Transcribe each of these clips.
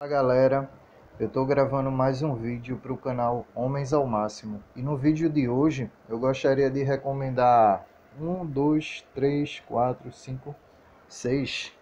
Fala galera, eu estou gravando mais um vídeo para o canal Homens ao Máximo e no vídeo de hoje eu gostaria de recomendar um, dois, três, quatro, cinco, seis,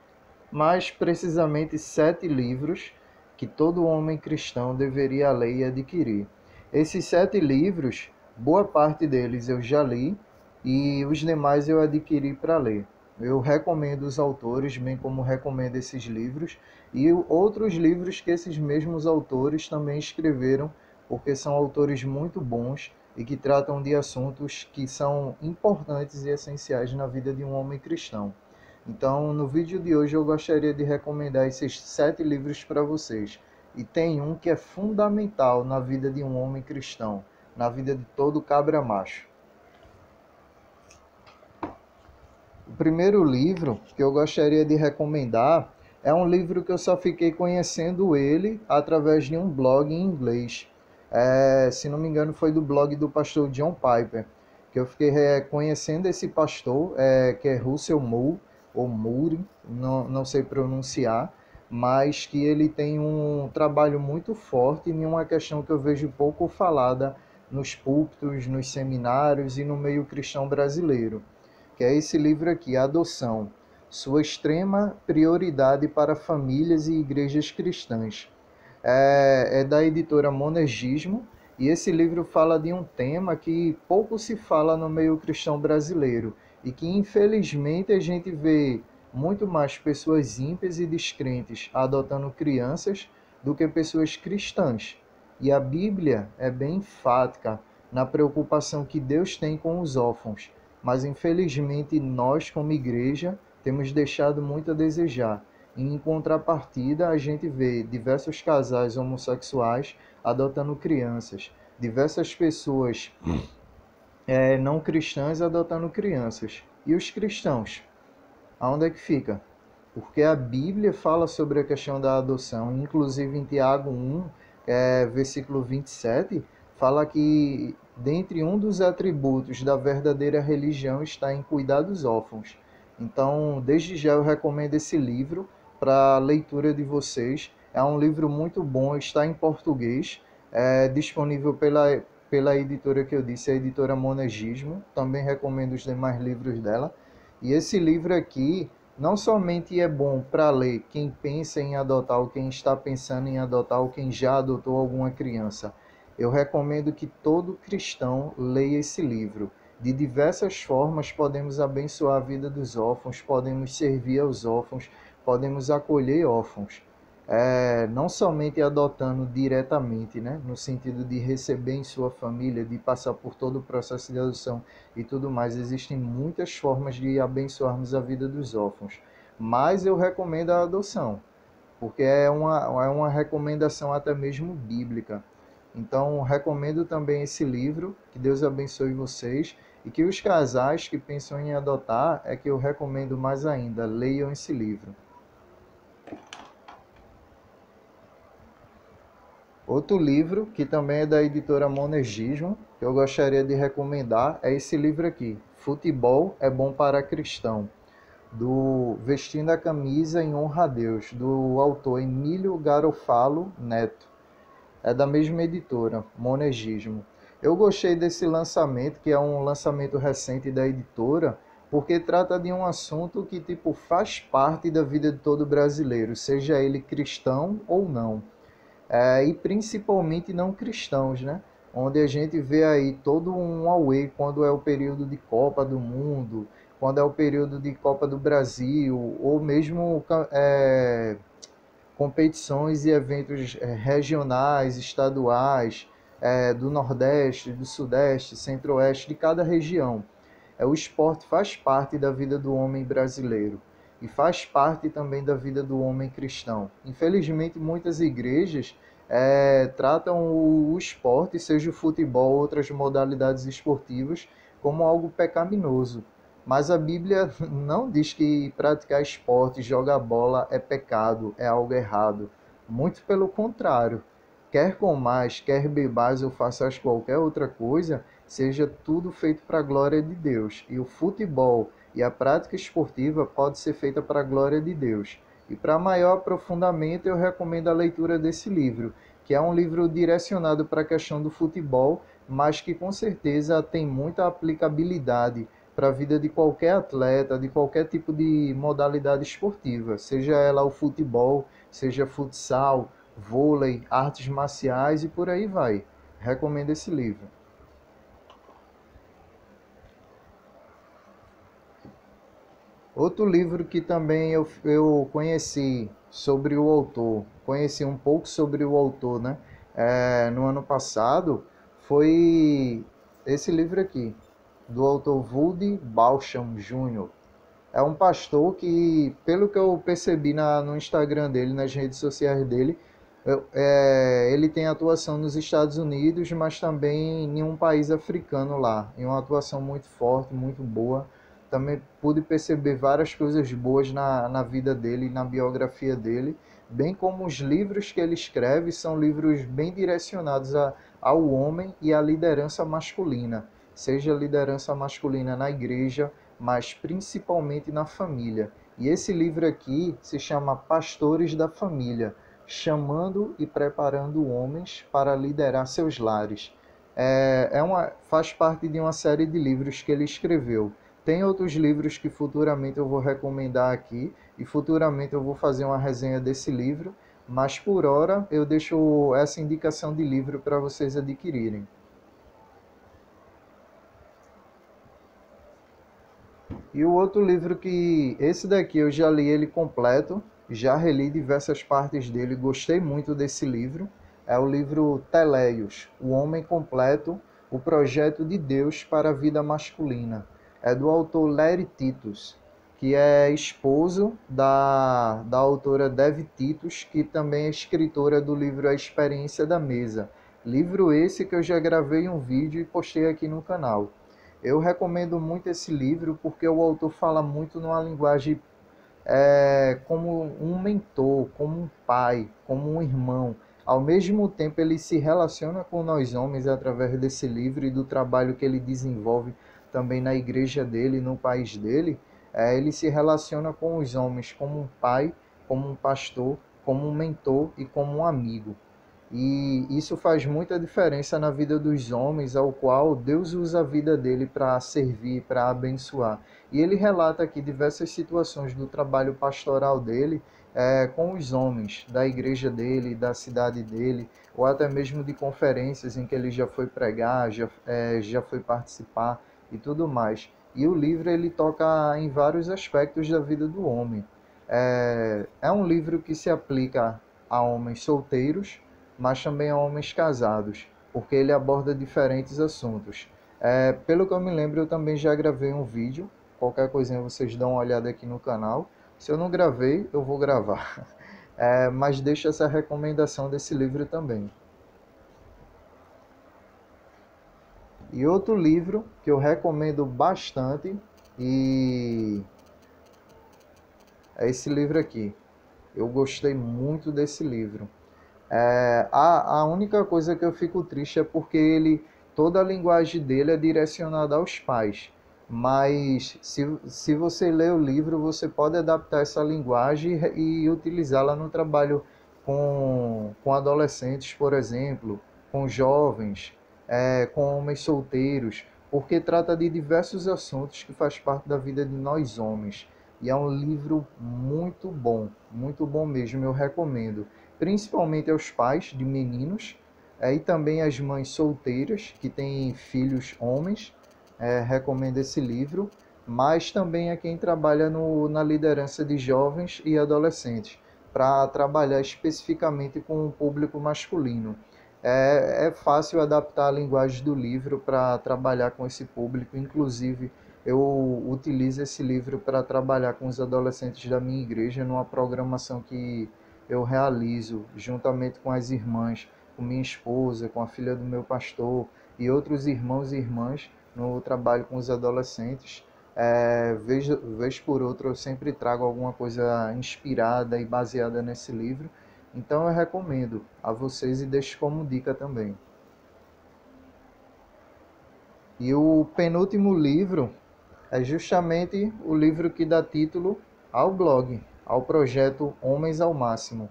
mais precisamente 7 livros que todo homem cristão deveria ler e adquirir. Esses 7 livros, boa parte deles eu já li e os demais eu adquiri para ler. Eu recomendo os autores, bem como recomendo esses livros e outros livros que esses mesmos autores também escreveram, porque são autores muito bons e que tratam de assuntos que são importantes e essenciais na vida de um homem cristão. Então, no vídeo de hoje eu gostaria de recomendar esses 7 livros para vocês. E tem um que é fundamental na vida de um homem cristão, na vida de todo cabra macho. O primeiro livro que eu gostaria de recomendar é um livro que eu só fiquei conhecendo ele através de um blog em inglês. Se não me engano, foi do blog do pastor John Piper, que eu fiquei conhecendo esse pastor, que é Russell Moore, ou Moore, não sei pronunciar, mas que ele tem um trabalho muito forte em uma questão que eu vejo pouco falada nos púlpitos, nos seminários e no meio cristão brasileiro, que é esse livro aqui, Adoção, sua extrema prioridade para famílias e igrejas cristãs. É da editora Monergismo, e esse livro fala de um tema que pouco se fala no meio cristão brasileiro, e que infelizmente a gente vê muito mais pessoas ímpias e descrentes adotando crianças do que pessoas cristãs. E a Bíblia é bem enfática na preocupação que Deus tem com os órfãos, mas infelizmente nós, como igreja, temos deixado muito a desejar. Em contrapartida, a gente vê diversos casais homossexuais adotando crianças, diversas pessoas não cristãs adotando crianças. E os cristãos? Aonde é que fica? Porque a Bíblia fala sobre a questão da adoção, inclusive em Tiago 1, versículo 27, fala que dentre um dos atributos da verdadeira religião está em cuidar dos órfãos. Então, desde já eu recomendo esse livro para a leitura de vocês. É um livro muito bom, está em português, é disponível pela editora que eu disse, a editora Monergismo. Também recomendo os demais livros dela. E esse livro aqui não somente é bom para ler quem pensa em adotar ou quem está pensando em adotar ou quem já adotou alguma criança. Eu recomendo que todo cristão leia esse livro. De diversas formas podemos abençoar a vida dos órfãos, podemos servir aos órfãos, podemos acolher órfãos. Não somente adotando diretamente, né, no sentido de receber em sua família, de passar por todo o processo de adoção e tudo mais. Existem muitas formas de abençoarmos a vida dos órfãos, mas eu recomendo a adoção, porque é uma recomendação até mesmo bíblica. Então, recomendo também esse livro, que Deus abençoe vocês, e que os casais que pensam em adotar, é que eu recomendo mais ainda, leiam esse livro. Outro livro, que também é da editora Monergismo, que eu gostaria de recomendar, é esse livro aqui, Futebol é Bom para Cristão, do Vestindo a Camisa em Honra a Deus, do autor Emílio Garofalo Neto. É da mesma editora, Monergismo. Eu gostei desse lançamento, que é um lançamento recente da editora, porque trata de um assunto que tipo faz parte da vida de todo brasileiro, seja ele cristão ou não, e principalmente não cristãos, né? Onde a gente vê aí todo um auê quando é o período de Copa do Mundo, quando é o período de Copa do Brasil, ou mesmo competições e eventos regionais, estaduais, do Nordeste, do Sudeste, Centro-Oeste, de cada região. O esporte faz parte da vida do homem brasileiro e faz parte também da vida do homem cristão. Infelizmente, muitas igrejas tratam o esporte, seja o futebol ou outras modalidades esportivas, como algo pecaminoso. Mas a Bíblia não diz que praticar esporte, jogar bola é pecado, é algo errado. Muito pelo contrário. Quer comais, quer bebais ou faças qualquer outra coisa, seja tudo feito para a glória de Deus. E o futebol e a prática esportiva pode ser feita para a glória de Deus. E para maior aprofundamento, eu recomendo a leitura desse livro, que é um livro direcionado para a questão do futebol, mas que com certeza tem muita aplicabilidade para a vida de qualquer atleta, de qualquer tipo de modalidade esportiva, seja ela o futebol, seja futsal, vôlei, artes marciais e por aí vai. Recomendo esse livro. Outro livro que também eu conheci sobre o autor, conheci um pouco sobre o autor, né? No ano passado, foi esse livro aqui, do autor Woody Baucham Jr. É um pastor que, pelo que eu percebi no Instagram dele, nas redes sociais dele, ele tem atuação nos Estados Unidos, mas também em um país africano lá, em uma atuação muito forte, muito boa. Também pude perceber várias coisas boas na vida dele, na biografia dele, bem como os livros que ele escreve são livros bem direcionados ao homem e à liderança masculina, seja liderança masculina na igreja, mas principalmente na família. E esse livro aqui se chama Pastores da Família, chamando e preparando homens para liderar seus lares. Faz parte de uma série de livros que ele escreveu. Tem outros livros que futuramente eu vou recomendar aqui e futuramente eu vou fazer uma resenha desse livro, mas por hora eu deixo essa indicação de livro para vocês adquirirem. E o outro livro esse daqui eu já li ele completo, já reli diversas partes dele, gostei muito desse livro. É o livro Teleios, O Homem Completo, o Projeto de Deus para a Vida Masculina. É do autor Larry Titus, que é esposo da autora Dev Titus, que também é escritora do livro A Experiência da Mesa. Livro esse que eu já gravei um vídeo e postei aqui no canal. Eu recomendo muito esse livro porque o autor fala muito numa linguagem como um mentor, como um pai, como um irmão. Ao mesmo tempo, ele se relaciona com nós homens através desse livro e do trabalho que ele desenvolve também na igreja dele, no país dele. Ele se relaciona com os homens como um pai, como um pastor, como um mentor e como um amigo. E isso faz muita diferença na vida dos homens, ao qual Deus usa a vida dele para servir, para abençoar. E ele relata aqui diversas situações do trabalho pastoral dele com os homens da igreja dele, da cidade dele, ou até mesmo de conferências em que ele já foi pregar, já foi participar e tudo mais. E o livro ele toca em vários aspectos da vida do homem. É um livro que se aplica a homens solteiros, mas também a homens casados, porque ele aborda diferentes assuntos. Pelo que eu me lembro, eu também já gravei um vídeo, qualquer coisinha vocês dão uma olhada aqui no canal. Se eu não gravei, eu vou gravar. Mas deixo essa recomendação desse livro também. E outro livro que eu recomendo bastante é esse livro aqui. Eu gostei muito desse livro. A única coisa que eu fico triste é porque toda a linguagem dele é direcionada aos pais. Mas se você ler o livro, você pode adaptar essa linguagem e utilizá-la no trabalho com adolescentes, por exemplo, com jovens, com homens solteiros, porque trata de diversos assuntos que faz parte da vida de nós homens. E é um livro muito bom mesmo, eu recomendo principalmente aos pais de meninos e também às mães solteiras que têm filhos homens. Recomendo esse livro, mas também a quem trabalha na liderança de jovens e adolescentes, para trabalhar especificamente com o público masculino. É fácil adaptar a linguagem do livro para trabalhar com esse público, inclusive eu utilizo esse livro para trabalhar com os adolescentes da minha igreja numa programação que eu realizo juntamente com as irmãs, com minha esposa, com a filha do meu pastor e outros irmãos e irmãs no trabalho com os adolescentes. Vez por outra eu sempre trago alguma coisa inspirada e baseada nesse livro. Então eu recomendo a vocês e deixo como dica também. E o penúltimo livro é justamente o livro que dá título ao projeto Homens ao Máximo.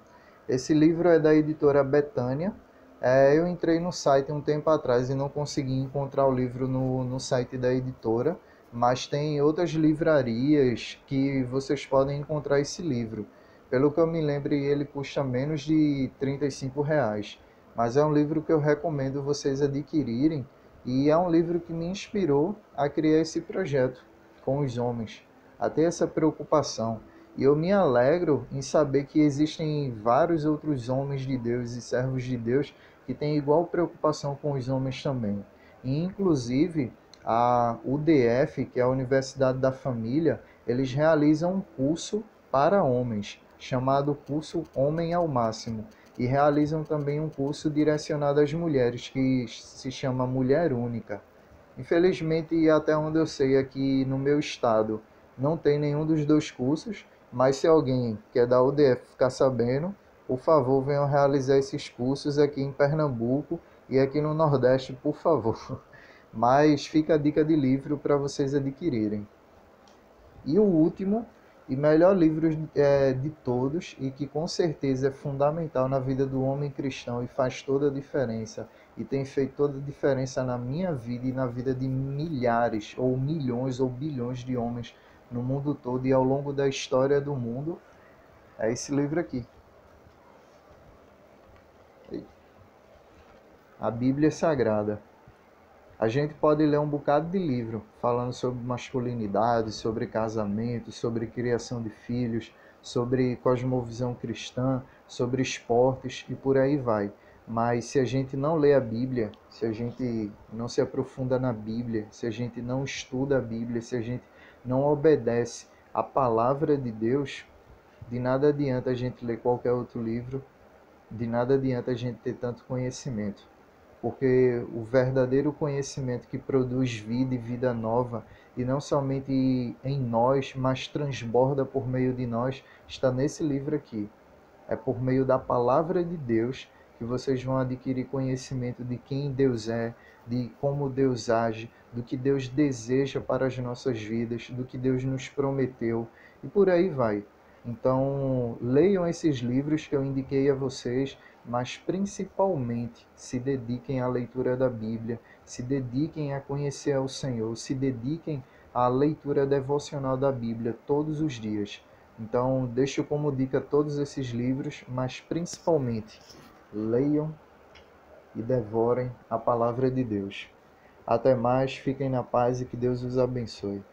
Esse livro é da editora Betânia. Eu entrei no site um tempo atrás e não consegui encontrar o livro no site da editora, mas tem outras livrarias que vocês podem encontrar esse livro. Pelo que eu me lembro, ele custa menos de R$ 35, mas é um livro que eu recomendo vocês adquirirem e é um livro que me inspirou a criar esse projeto com os homens, a ter essa preocupação. E eu me alegro em saber que existem vários outros homens de Deus e servos de Deus que têm igual preocupação com os homens também. E, inclusive, a UDF, que é a Universidade da Família, eles realizam um curso para homens, chamado Curso Homem ao Máximo. E realizam também um curso direcionado às mulheres, que se chama Mulher Única. Infelizmente, até onde eu sei, aqui no meu estado não tem nenhum dos dois cursos, mas se alguém que é da UDF ficar sabendo, por favor, venham realizar esses cursos aqui em Pernambuco e aqui no Nordeste, por favor. Mas fica a dica de livro para vocês adquirirem. E o último e melhor livro de todos, e que com certeza é fundamental na vida do homem cristão e faz toda a diferença, e tem feito toda a diferença na minha vida e na vida de milhares, ou milhões, ou bilhões de homens no mundo todo e ao longo da história do mundo, é esse livro aqui. A Bíblia Sagrada. A gente pode ler um bocado de livro falando sobre masculinidade, sobre casamento, sobre criação de filhos, sobre cosmovisão cristã, sobre esportes e por aí vai. Mas se a gente não lê a Bíblia, se a gente não se aprofunda na Bíblia, se a gente não estuda a Bíblia, se a gente não obedece à palavra de Deus, de nada adianta a gente ler qualquer outro livro, de nada adianta a gente ter tanto conhecimento. Porque o verdadeiro conhecimento que produz vida e vida nova, e não somente em nós, mas transborda por meio de nós, está nesse livro aqui. É por meio da palavra de Deus que vocês vão adquirir conhecimento de quem Deus é, de como Deus age, do que Deus deseja para as nossas vidas, do que Deus nos prometeu, e por aí vai. Então, leiam esses livros que eu indiquei a vocês, mas principalmente se dediquem à leitura da Bíblia, se dediquem a conhecer ao Senhor, se dediquem à leitura devocional da Bíblia todos os dias. Então, deixo como dica todos esses livros, mas principalmente leiam e devorem a palavra de Deus. Até mais, fiquem na paz e que Deus os abençoe.